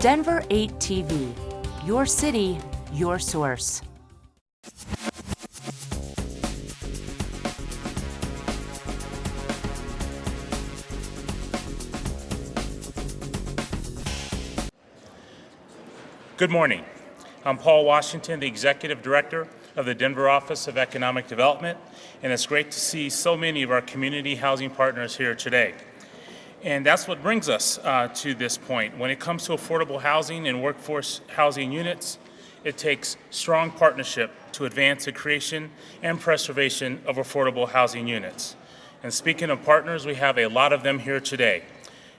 Denver 8 TV, your city, your source. Good morning. I'm Paul Washington, the Executive Director of the Denver Office of Economic Development, and it's great to see so many of our community housing partners here today. And that's what brings us to this point. When it comes to affordable housing and workforce housing units, it takes strong partnership to advance the creation and preservation of affordable housing units. And speaking of partners, we have a lot of them here today,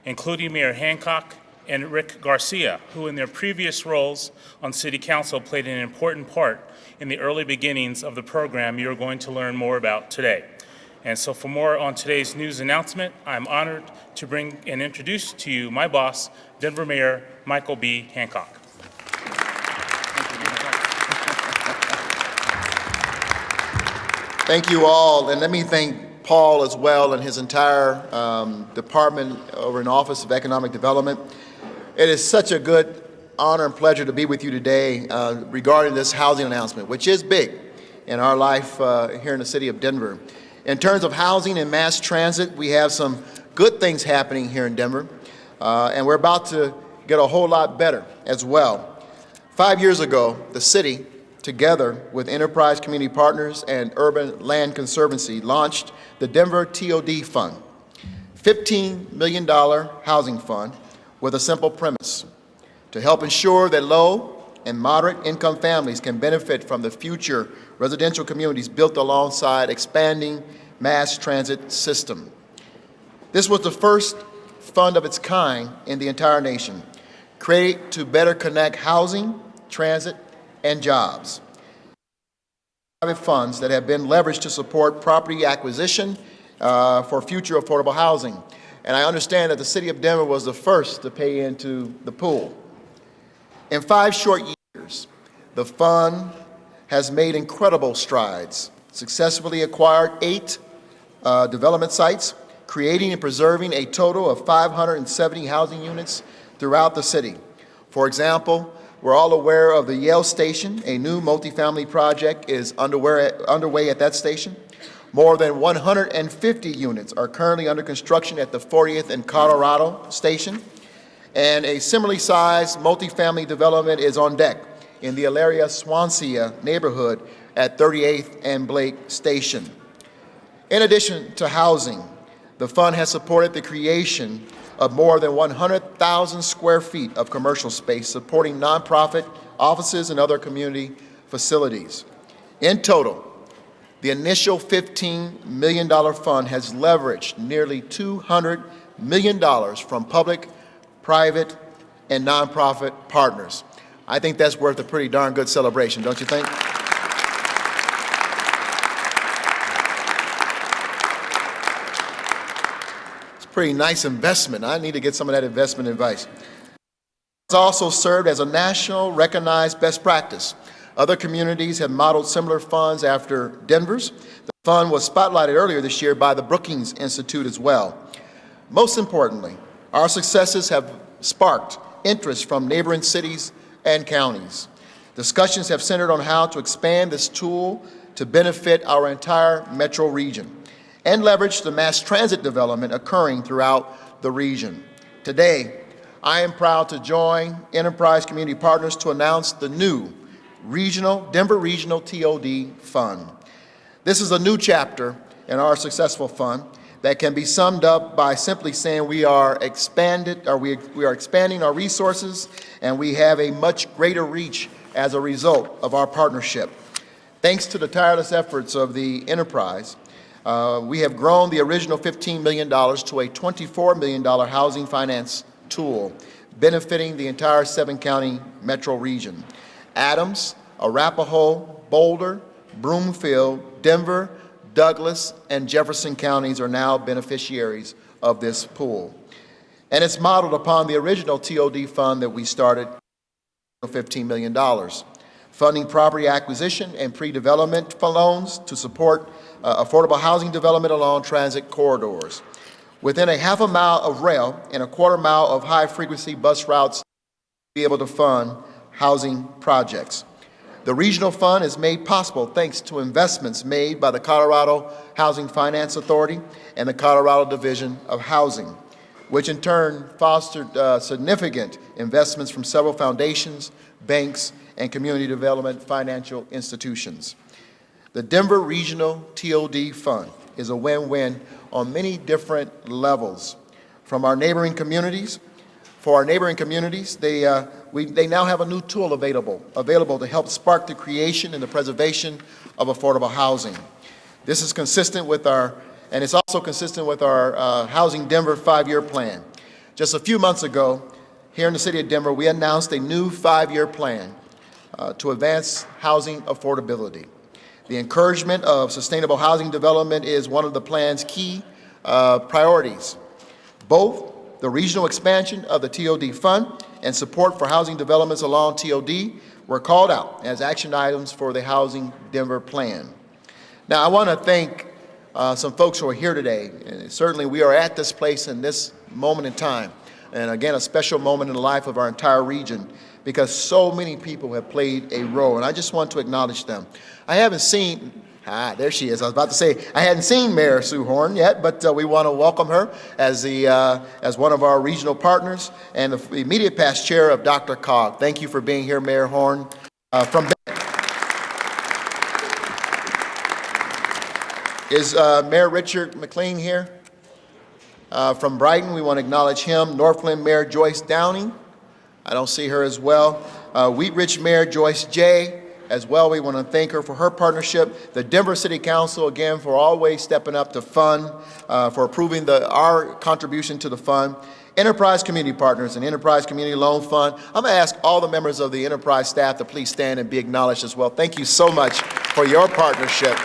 including Mayor Hancock and Rick Garcia, who in their previous roles on City Council played an important part in the early beginnings of the program you're going to learn more about today. And so for more on today's news announcement, I'm honored to bring and introduce to you my boss, Denver Mayor Michael B. Hancock. Thank you all, and let me thank Paul as well and his entire department over in the Office of Economic Development. It is such a good honor and pleasure to be with you today regarding this housing announcement, which is big in our life here in the city of Denver. In terms of housing and mass transit, we have some good things happening here in Denver, and we're about to get a whole lot better as well. 5 years ago, the city, together with Enterprise Community Partners and Urban Land Conservancy, launched the Denver TOD Fund, $15 million housing fund with a simple premise: to help ensure that low and moderate income families can benefit from the future residential communities built alongside expanding mass transit system. This was the first fund of its kind in the entire nation, created to better connect housing, transit, and jobs. Private funds that have been leveraged to support property acquisition for future affordable housing. And I understand that the city of Denver was the first to pay into the pool. In 5 short years, the fund has made incredible strides, successfully acquired 8 development sites, creating and preserving a total of 570 housing units throughout the city. For example, we're all aware of the Yale Station. A new multifamily project is underway at that station. More than 150 units are currently under construction at the 40th and Colorado Station. And a similarly sized multifamily development is on deck in the Elaria Swansea neighborhood at 38th and Blake Station. In addition to housing, the fund has supported the creation of more than 100,000 square feet of commercial space, supporting nonprofit offices and other community facilities. In total, the initial $15 million fund has leveraged nearly $200 million from public, private, and nonprofit partners. I think that's worth a pretty darn good celebration, don't you think? It's a pretty nice investment. I need to get some of that investment advice. It's also served as a national recognized best practice. Other communities have modeled similar funds after Denver's. The fund was spotlighted earlier this year by the Brookings Institute as well. Most importantly, our successes have sparked interest from neighboring cities and counties. Discussions have centered on how to expand this tool to benefit our entire metro region and leverage the mass transit development occurring throughout the region. Today, I am proud to join Enterprise Community Partners to announce the new Denver Regional TOD Fund. This is a new chapter in our successful fund that can be summed up by simply saying we are expanding our resources, and we have a much greater reach as a result of our partnership. Thanks to the tireless efforts of the enterprise, we have grown the original $15 million to a $24 million housing finance tool, benefiting the entire 7-county metro region. Adams, Arapahoe, Boulder, Broomfield, Denver, Douglas, and Jefferson counties are now beneficiaries of this pool. And it's modeled upon the original TOD fund that we started, $15 million, funding property acquisition and pre-development for loans to support affordable housing development along transit corridors. Within a half a mile of rail and a quarter mile of high-frequency bus routes be able to fund housing projects. The regional fund is made possible thanks to investments made by the Colorado Housing Finance Authority and the Colorado Division of Housing, which in turn fostered significant investments from several foundations, banks, and community development financial institutions. The Denver Regional TOD Fund is a win-win on many different levels. From our neighboring communities, for our neighboring communities, they now have a new tool available to help spark the creation and the preservation of affordable housing. This is consistent with and it's also consistent with our Housing Denver 5-year plan. Just a few months ago, here in the city of Denver, we announced a new 5-year plan to advance housing affordability. The encouragement of sustainable housing development is one of the plan's key priorities. Both the regional expansion of the TOD Fund and support for housing developments along TOD were called out as action items for the Housing Denver plan. Now, I want to thank some folks who are here today. And certainly, we are at this place in this moment in time, and again, a special moment in the life of our entire region, because so many people have played a role, and I just want to acknowledge them. I haven't seen, there she is. I was about to say, I hadn't seen Mayor Sue Horn yet, but we want to welcome her as one of our regional partners and the immediate past chair of Dr. Cog. Thank you for being here, Mayor Horn. From Is Mayor Richard McLean here? From Brighton, we want to acknowledge him. Northland Mayor Joyce Downing. I don't see her as well. Wheat Ridge Mayor Joyce J. As well, we want to thank her for her partnership. The Denver City Council, again, for always stepping up to fund, for approving our contribution to the fund. Enterprise Community Partners and Enterprise Community Loan Fund. I'm going to ask all the members of the Enterprise staff to please stand and be acknowledged as well. Thank you so much for your partnership.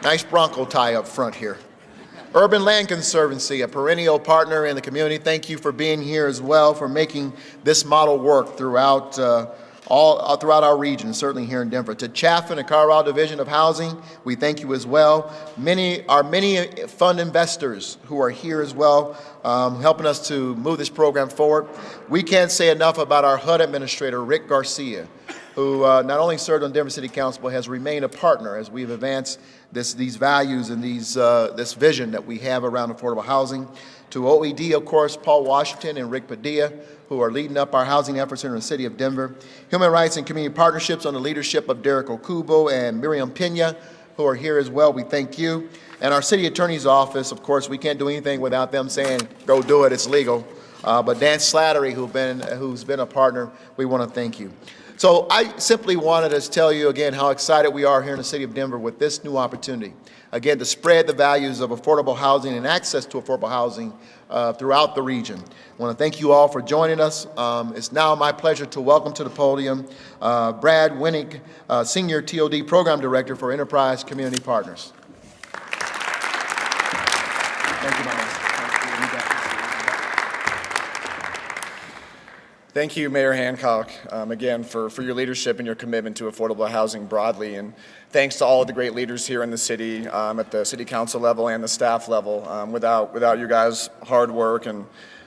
Nice Bronco tie up front here. Urban Land Conservancy, a perennial partner in the community. Thank you for being here as well, for making this model work throughout our region, certainly here in Denver. To Chaffin and Colorado Division of Housing, we thank you as well. Many fund investors who are here as well, helping us to move this program forward. We can't say enough about our HUD administrator, Rick Garcia, who not only served on Denver City Council, but has remained a partner as we've advanced these values and this vision that we have around affordable housing. To OED, of course, Paul Washington and Rick Padilla, who are leading up our housing efforts in the city of Denver. Human Rights and Community Partnerships under the leadership of Derek Okubo and Miriam Pena, who are here as well. We thank you. And our city attorney's office, of course, we can't do anything without them saying, go do it, it's legal. But Dan Slattery, who's been a partner, we want to thank you. So I simply wanted to tell you again how excited we are here in the city of Denver with this new opportunity. Again, to spread the values of affordable housing and access to affordable housing throughout the region. I want to thank you all for joining us. It's now my pleasure to welcome to the podium Brad Winnick, Senior TOD Program Director for Enterprise Community Partners. Thank you, my man. Thank you, Mayor Hancock, again, for your leadership and your commitment to affordable housing broadly. And thanks to all of the great leaders here in the city, at the city council level and the staff level. Without you guys' hard work and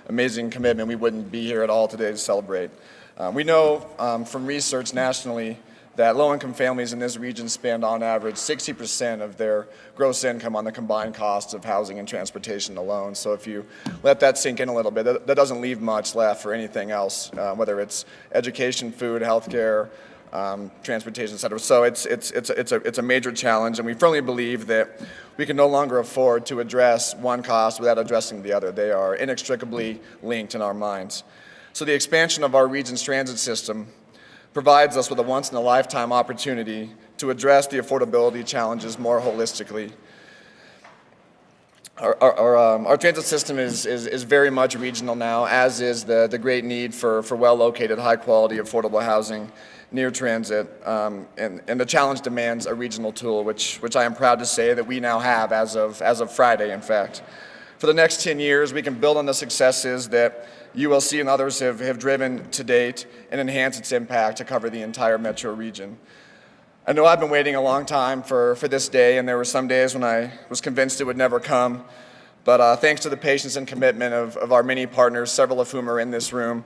amazing commitment, we wouldn't be here at all today to celebrate. We know from research nationally that low-income families in this region spend on average 60% of their gross income on the combined costs of housing and transportation alone. So if you let that sink in a little bit, that doesn't leave much left for anything else, whether it's education, food, healthcare, transportation, et cetera. So it's a major challenge, and we firmly believe that we can no longer afford to address one cost without addressing the other. They are inextricably linked in our minds. So the expansion of our region's transit system provides us with a once-in-a-lifetime opportunity to address the affordability challenges more holistically. Our transit system is very much regional now, as is the great need for well-located, high-quality, affordable housing near transit, and the challenge demands a regional tool, which I am proud to say that we now have as of Friday, in fact. For the next 10 years, we can build on the successes that ULC and others have driven to date and enhance its impact to cover the entire metro region. I know I've been waiting a long time for this day, and there were some days when I was convinced it would never come, But thanks to the patience and commitment of our many partners, several of whom are in this room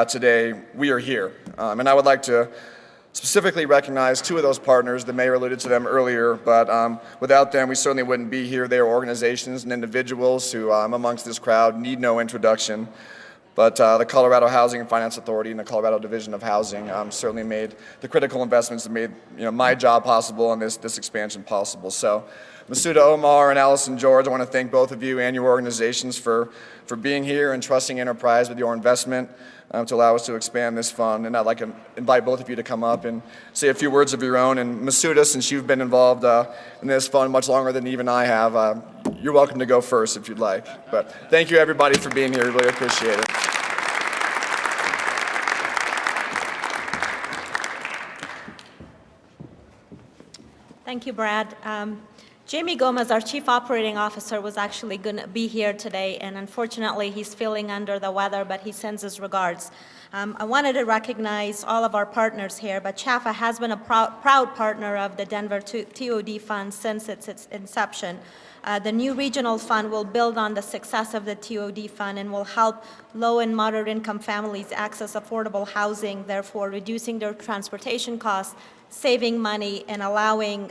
today, we are here. And I would like to specifically recognize two of those partners. The mayor alluded to them earlier, but without them, we certainly wouldn't be here. They are organizations and individuals who, amongst this crowd, need no introduction. But the Colorado Housing and Finance Authority and the Colorado Division of Housing certainly made the critical investments that made my job possible and this expansion possible. So, Masuda Omar and Allison George, I want to thank both of you and your organizations for being here and trusting Enterprise with your investment to allow us to expand this fund. And I'd like to invite both of you to come up and say a few words of your own. And Masuda, since you've been involved in this fund much longer than even I have, you're welcome to go first if you'd like. But thank you everybody for being here. We really appreciate it. Thank you, Brad. Jamie Gomez, our Chief Operating Officer, was actually going to be here today, and unfortunately he's feeling under the weather, but he sends his regards. I wanted to recognize all of our partners here, but CHAFA has been a proud partner of the Denver TOD Fund since its inception. The new regional fund will build on the success of the TOD Fund and will help low and moderate income families access affordable housing, therefore reducing their transportation costs, saving money, and allowing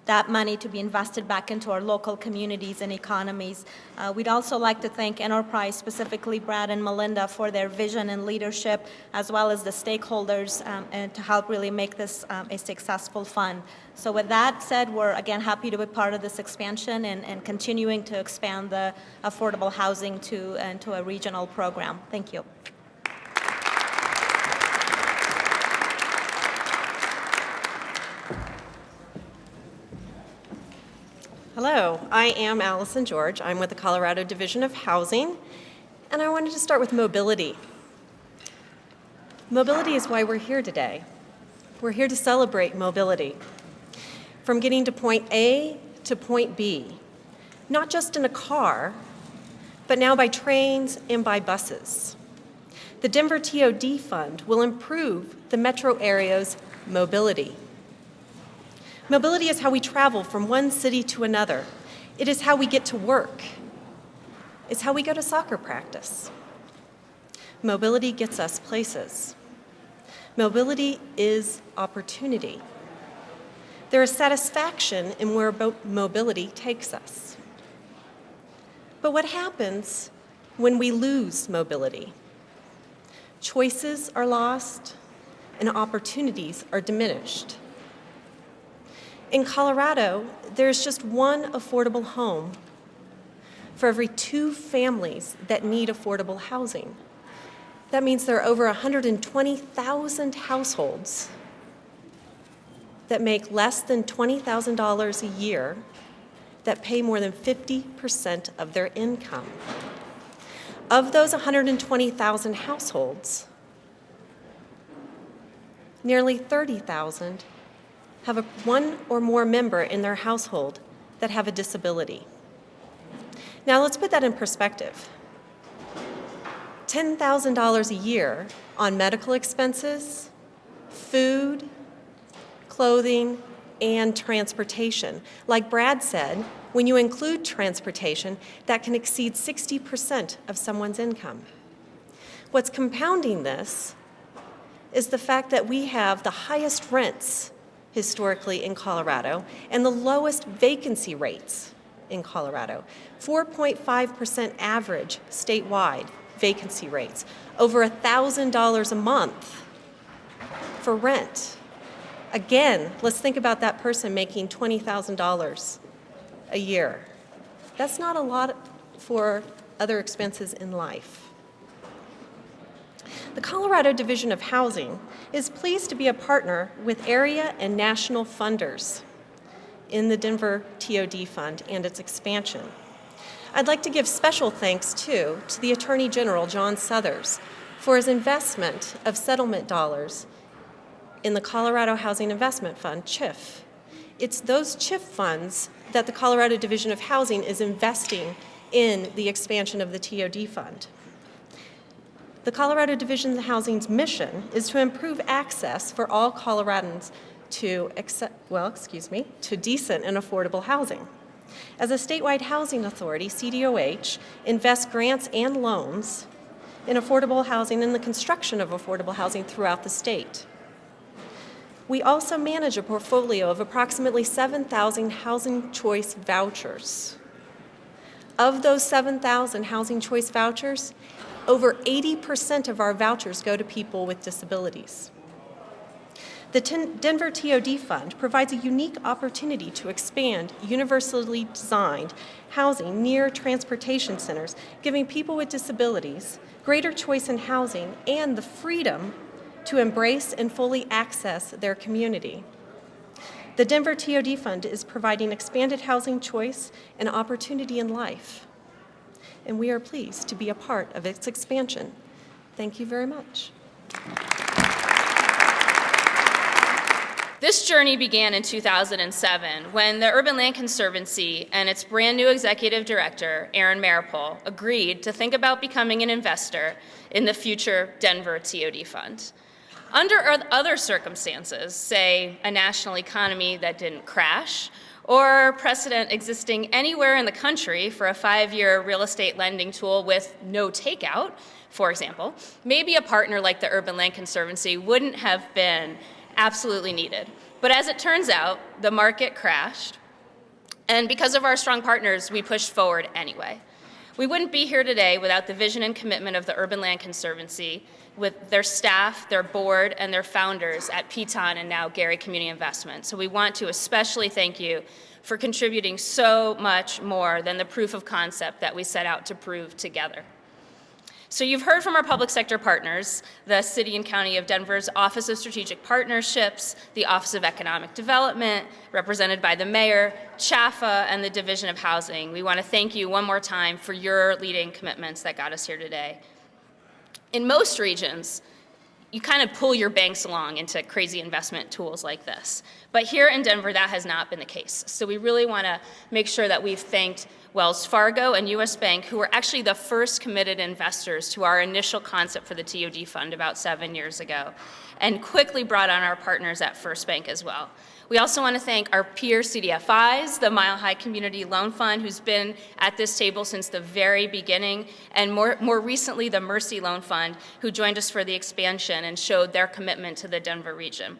that money to be invested back into our local communities and economies. We'd also like to thank Enterprise, specifically Brad and Melinda, for their vision and leadership, as well as the stakeholders, and to help really make this a successful fund. So with that said, we're again happy to be part of this expansion and continuing to expand the affordable housing to a regional program. Thank you. Hello, I am Allison George. I'm with the Colorado Division of Housing, and I wanted to start with mobility. Mobility is why we're here today. We're here to celebrate mobility. From getting to point A to point B, not just in a car, but now by trains and by buses. The Denver TOD Fund will improve the metro area's mobility. Mobility is how we travel from one city to another. It is how we get to work. It's how we go to soccer practice. Mobility gets us places. Mobility is opportunity. There is satisfaction in where mobility takes us. But what happens when we lose mobility? Choices are lost and opportunities are diminished. In Colorado, there's just one affordable home for every 2 families that need affordable housing. That means there are over 120,000 households that make less than $20,000 a year that pay more than 50% of their income. Of those 120,000 households, nearly 30,000 have one or more member in their household that have a disability. Now let's put that in perspective. $10,000 a year on medical expenses, food, clothing, and transportation. Like Brad said, when you include transportation, that can exceed 60% of someone's income. What's compounding this is the fact that we have the highest rents historically in Colorado and the lowest vacancy rates in Colorado. 4.5% average statewide vacancy rates, over $1,000 a month for rent. Again, let's think about that person making $20,000 a year. That's not a lot for other expenses in life. The Colorado Division of Housing is pleased to be a partner with area and national funders in the Denver TOD Fund and its expansion. I'd like to give special thanks, too, to the Attorney General, John Suthers, for his investment of settlement dollars in the Colorado Housing Investment Fund, CHIF. It's those CHIF funds that the Colorado Division of Housing is investing in the expansion of the TOD Fund. The Colorado Division of Housing's mission is to improve access for all Coloradans to decent and affordable housing. As a statewide housing authority, CDOH invests grants and loans in affordable housing and the construction of affordable housing throughout the state. We also manage a portfolio of approximately 7,000 Housing Choice vouchers. Of those 7,000 Housing Choice vouchers, over 80% of our vouchers go to people with disabilities. The Denver TOD Fund provides a unique opportunity to expand universally designed housing near transportation centers, giving people with disabilities greater choice in housing and the freedom to embrace and fully access their community. The Denver TOD Fund is providing expanded housing choice and opportunity in life, and we are pleased to be a part of its expansion. Thank you very much. This journey began in 2007 when the Urban Land Conservancy and its brand new executive director, Aaron Maripol, agreed to think about becoming an investor in the future Denver TOD Fund. Under other circumstances, say a national economy that didn't crash, or precedent existing anywhere in the country for a 5-year real estate lending tool with no takeout, for example, maybe a partner like the Urban Land Conservancy wouldn't have been absolutely needed. But as it turns out, the market crashed, and because of our strong partners, we pushed forward anyway. We wouldn't be here today without the vision and commitment of the Urban Land Conservancy, with their staff, their board, and their founders at Piton and now Gary Community Investment. So we want to especially thank you for contributing so much more than the proof of concept that we set out to prove together. So you've heard from our public sector partners, the City and County of Denver's Office of Strategic Partnerships, the Office of Economic Development, represented by the Mayor, CHAFA, and the Division of Housing. We want to thank you one more time for your leading commitments that got us here today. In most regions, you kind of pull your banks along into crazy investment tools like this. But here in Denver, that has not been the case. So we really want to make sure that we've thanked Wells Fargo and US Bank, who were actually the first committed investors to our initial concept for the TOD Fund about 7 years ago, and quickly brought on our partners at First Bank as well. We also want to thank our peer CDFIs, the Mile High Community Loan Fund, who's been at this table since the very beginning, and more recently, the Mercy Loan Fund, who joined us for the expansion and showed their commitment to the Denver region.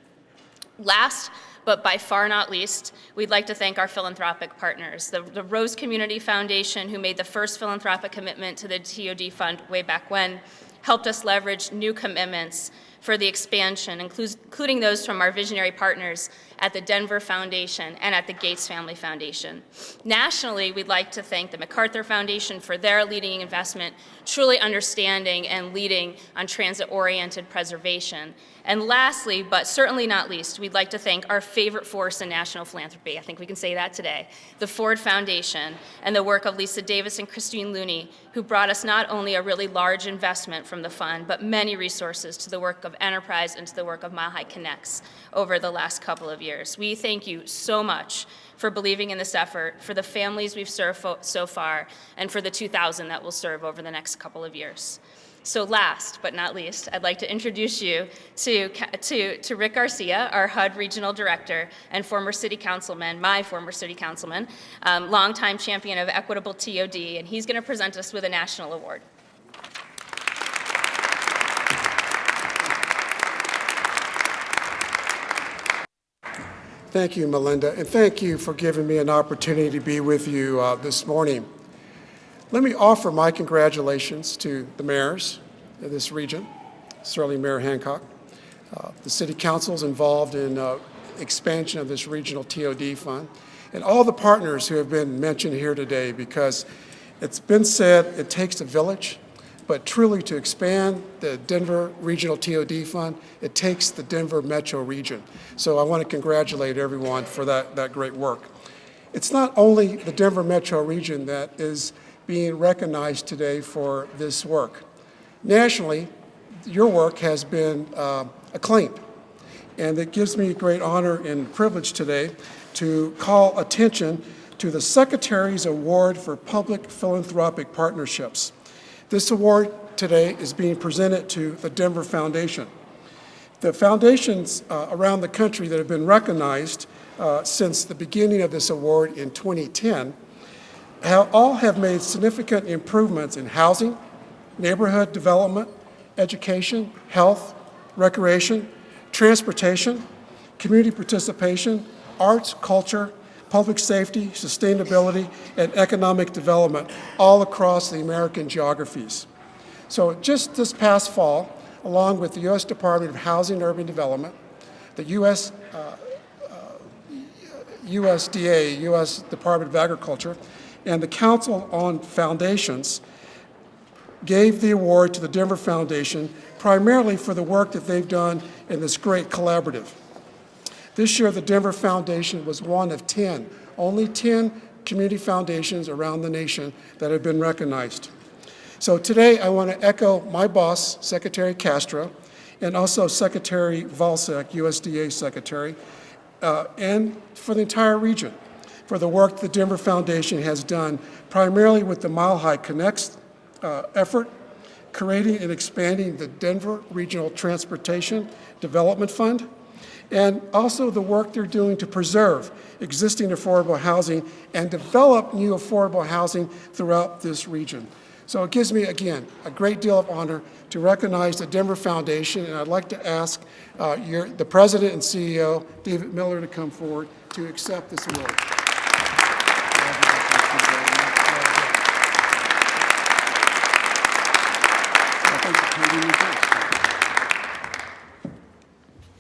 Last, but by far not least, we'd like to thank our philanthropic partners, the Rose Community Foundation, who made the first philanthropic commitment to the TOD Fund way back when, helped us leverage new commitments for the expansion, including those from our visionary partners at the Denver Foundation and at the Gates Family Foundation. Nationally, we'd like to thank the MacArthur Foundation for their leading investment, truly understanding and leading on transit-oriented preservation. And lastly, but certainly not least, we'd like to thank our favorite force in national philanthropy, I think we can say that today, the Ford Foundation, and the work of Lisa Davis and Christine Looney, who brought us not only a really large investment from the fund, but many resources to the work of Enterprise and to the work of Mile High Connects over the last couple of years. We thank you so much for believing in this effort, for the families we've served so far, and for the 2,000 that we'll serve over the next couple of years. So last but not least, I'd like to introduce you to Rick Garcia, our HUD Regional Director and former city councilman, my former city councilman, longtime champion of equitable TOD, and he's going to present us with a national award. Thank you, Melinda, and thank you for giving me an opportunity to be with you this morning. Let me offer my congratulations to the mayors of this region, certainly Mayor Hancock, the city councils involved in expansion of this regional TOD fund, and all the partners who have been mentioned here today, because it's been said it takes a village, but truly to expand the Denver Regional TOD Fund, it takes the Denver metro region. So I want to congratulate everyone for that great work. It's not only the Denver metro region that is being recognized today for this work. Nationally, your work has been acclaimed, and it gives me great honor and privilege today to call attention to the Secretary's Award for Public Philanthropic Partnerships. This award today is being presented to the Denver Foundation. The foundations around the country that have been recognized since the beginning of this award in 2010 all have made significant improvements in housing, neighborhood development, education, health, recreation, transportation, community participation, arts, culture, public safety, sustainability, and economic development all across the American geographies. So just this past fall, along with the U.S. Department of Housing and Urban Development, the USDA, U.S. Department of Agriculture, and the Council on Foundations gave the award to the Denver Foundation primarily for the work that they've done in this great collaborative. This year, the Denver Foundation was one of 10, only 10 community foundations around the nation that have been recognized. So today, I want to echo my boss, Secretary Castro, and also Secretary Valsek, USDA Secretary, and for the entire region, for the work the Denver Foundation has done, primarily with the Mile High Connects effort, creating and expanding the Denver Regional Transportation Development Fund, and also the work they're doing to preserve existing affordable housing and develop new affordable housing throughout this region. So it gives me, again, a great deal of honor to recognize the Denver Foundation, and I'd like to ask the President and CEO, David Miller, to come forward to accept this award.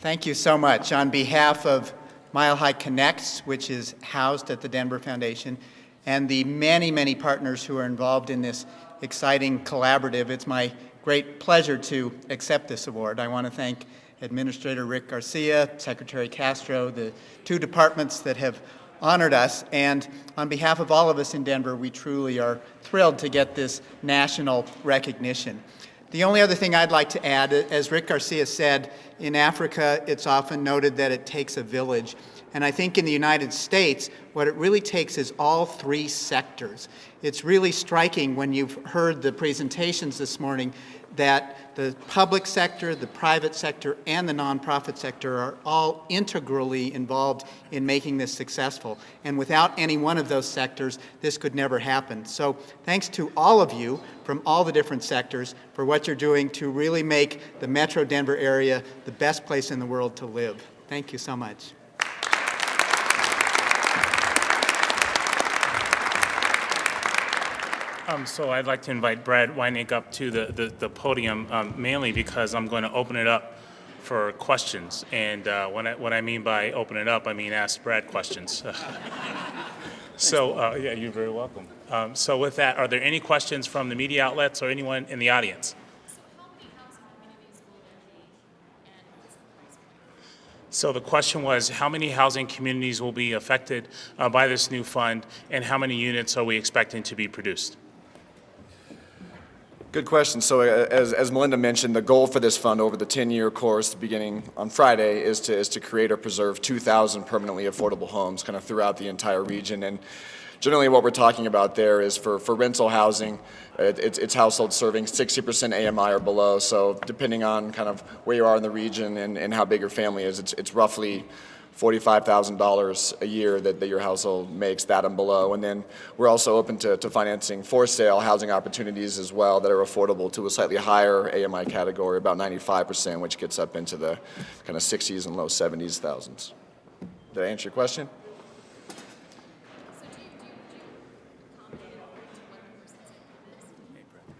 Thank you so much. On behalf of Mile High Connects, which is housed at the Denver Foundation, and the many, many partners who are involved in this exciting collaborative, it's my great pleasure to accept this award. I want to thank Administrator Rick Garcia, Secretary Castro, the two departments that have honored us, and on behalf of all of us in Denver, we truly are thrilled to get this national recognition. The only other thing I'd like to add, as Rick Garcia said, in Africa, it's often noted that it takes a village. And I think in the United States, what it really takes is all three sectors. It's really striking when you've heard the presentations this morning that the public sector, the private sector, and the nonprofit sector are all integrally involved in making this successful. And without any one of those sectors, this could never happen. So thanks to all of you from all the different sectors for what you're doing to really make the Metro Denver area the best place in the world to live. Thank you so much. So I'd like to invite Brad Weinig up to the podium, mainly because I'm going to open it up for questions. And what I mean by open it up, I mean ask Brad questions. So yeah, you're very welcome. So with that, are there any questions from the media outlets or anyone in the audience? So the question was, how many housing communities will be affected by this new fund, and how many units are we expecting to be produced? Good question. So as Melinda mentioned, the goal for this fund over the 10-year course beginning on Friday is to create or preserve 2,000 permanently affordable homes kind of throughout the entire region. And generally what we're talking about there is for rental housing, it's households serving 60% AMI or below. So depending on kind of where you are in the region and how big your family is, it's roughly $45,000 a year that your household makes, that and below. And then we're also open to financing for sale housing opportunities as well that are affordable to a slightly higher AMI category, about 95%, which gets up into the kind of 60s and low 70s thousands. Did I answer your question?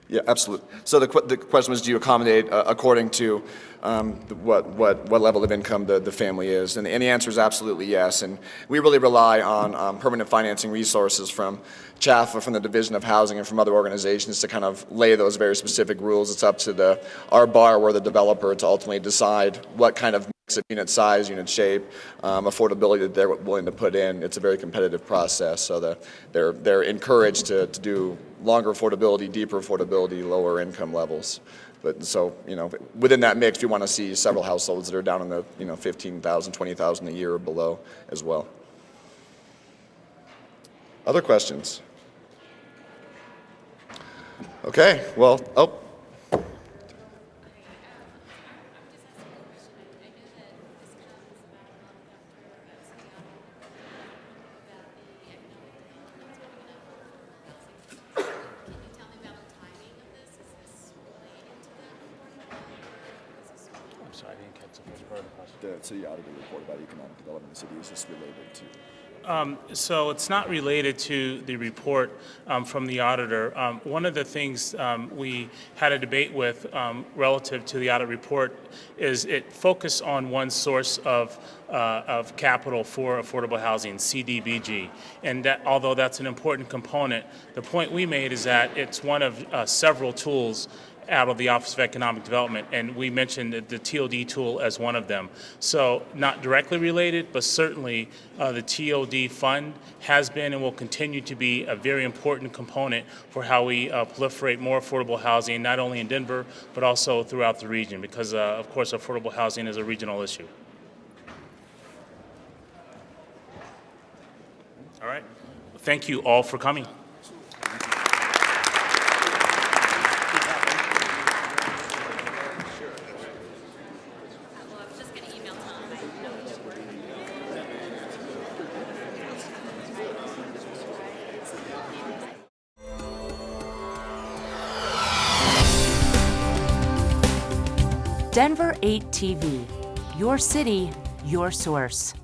Yeah, absolutely. So the question was, do you accommodate according to what level of income the family is? And the answer is absolutely yes. And we really rely on permanent financing resources from CHAFA, from the Division of Housing, and from other organizations to kind of lay those very specific rules. It's up to our borrower, the developer, to ultimately decide what kind of mix of unit size, unit shape, affordability that they're willing to put in. It's a very competitive process, so they're encouraged to do longer affordability, deeper affordability, lower income levels. But so, within that mix, we want to see several households that are down in the, 15,000, 20,000 a year or below as well. Other questions? Okay, well, The city auditor report about economic development in the city, is this related to? So it's not related to the report from the auditor. One of the things we had a debate with relative to the audit report is it focused on one source of capital for affordable housing, CDBG. And that, although that's an important component, the point we made is that it's one of several tools out of the Office of Economic Development, and we mentioned the TOD tool as one of them. So not directly related, but certainly the TOD fund has been and will continue to be a very important component for how we proliferate more affordable housing, not only in Denver, but also throughout the region, because of course affordable housing is a regional issue. All right. Thank you all for coming. Denver 8 TV, your city, your source.